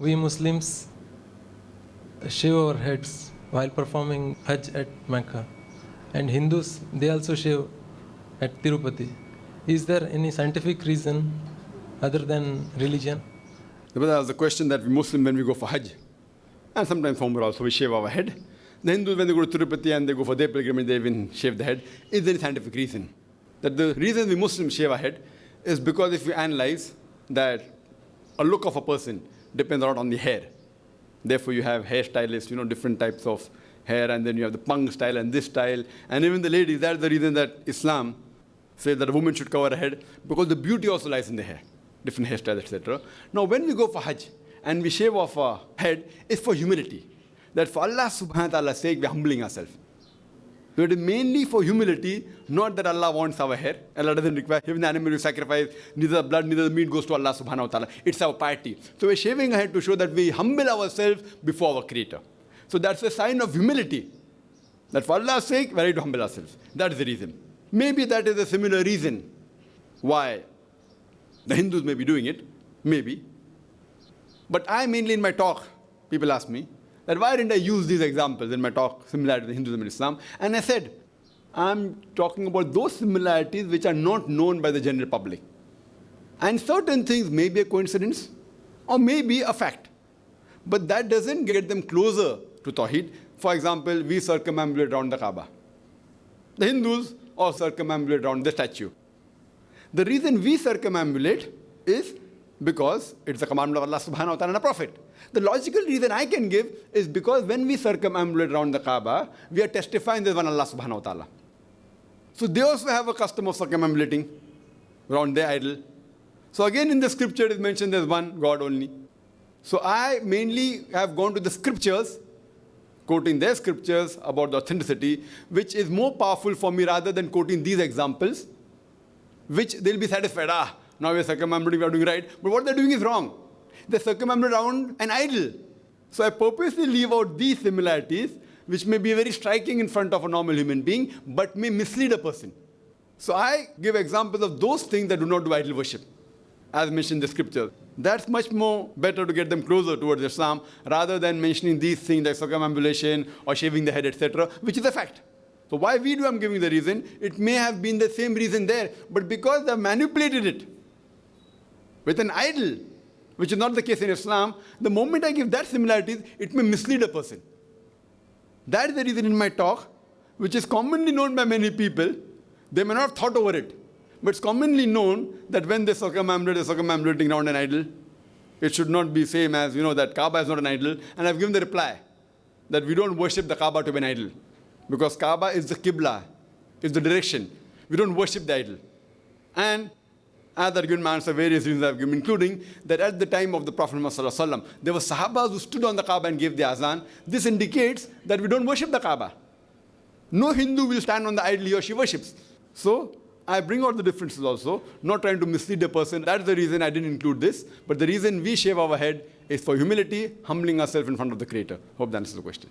We Muslims shave our heads while performing Hajj at Mecca, and Hindus, they also shave at Tirupati. Is there any scientific reason other than religion? There was a question that we Muslims, when we go for Hajj, and sometimes for Umrah also, we shave our head. The Hindus, when they go to Tirupati and they go for their pilgrimage, they even shave the head. Is there any scientific reason? That the reason we Muslims shave our head is because if we analyze that a look of a person depends a lot on the hair. Therefore, you have hairstylists, different types of hair, and then you have the punk style and this style. And even the ladies, that's the reason that Islam says that a woman should cover her head, because the beauty also lies in the hair, different hairstyles, etc. Now, when we go for Hajj and we shave off our head, it's for humility. That for Allah subhanahu wa ta'ala's sake, we're humbling ourselves. So it is mainly for humility, not that Allah wants our hair. Allah doesn't require, even the animal we sacrifice, neither the blood, neither the meat goes to Allah subhanahu wa ta'ala. It's our piety. So we're shaving our head to show that we humble ourselves before our Creator. So that's a sign of humility. That for Allah's sake, we're ready to humble ourselves. That's the reason. Maybe that is a similar reason why the Hindus may be doing it. Maybe. But I mainly in my talk, people ask me, that why didn't I use these examples in my talk, similarity to Hinduism and Islam? And I said, I'm talking about those similarities which are not known by the general public. And certain things may be a coincidence or may be a fact. But that doesn't get them closer to Tawheed. For example, we circumambulate around the Kaaba. The Hindus all circumambulate around the statue. The reason we circumambulate is because it's the commandment of Allah subhanahu wa ta'ala and a prophet. The logical reason I can give is because when we circumambulate around the Kaaba, we are testifying there's one Allah subhanahu wa ta'ala. So they also have a custom of circumambulating around their idol. So again in the scripture it is mentioned there's one God only. So I mainly have gone to the scriptures, quoting their scriptures about the authenticity, which is more powerful for me rather than quoting these examples, which they'll be satisfied. Now we're circumambulating, we are doing right. But what they're doing is wrong. They circumambulate around an idol. So I purposely leave out these similarities, which may be very striking in front of a normal human being, but may mislead a person. So I give examples of those things that do not do idol worship, as mentioned in the scripture. That's much more better to get them closer towards Islam, rather than mentioning these things like circumambulation or shaving the head, etc., which is a fact. So why we do, I'm giving the reason. It may have been the same reason there, but because they've manipulated it with an idol, which is not the case in Islam, the moment I give that similarities, it may mislead a person. That is the reason in my talk, which is commonly known by many people. They may not have thought over it, but it's commonly known that when they circumambulate, they're circumambulating around an idol. It should not be same as, that Kaaba is not an idol. And I've given the reply that we don't worship the Kaaba to be an idol, because Kaaba is the Qibla, is the direction. We don't worship the idol. And as I've given my answer, various reasons I've given, including that at the time of the Prophet Muhammad, there were Sahabas who stood on the Kaaba and gave the azan. This indicates that we don't worship the Kaaba. No Hindu will stand on the idol he or she worships. So I bring out the differences also, not trying to mislead the person. That's the reason I didn't include this. But the reason we shave our head is for humility, humbling ourselves in front of the Creator. Hope that answers the question.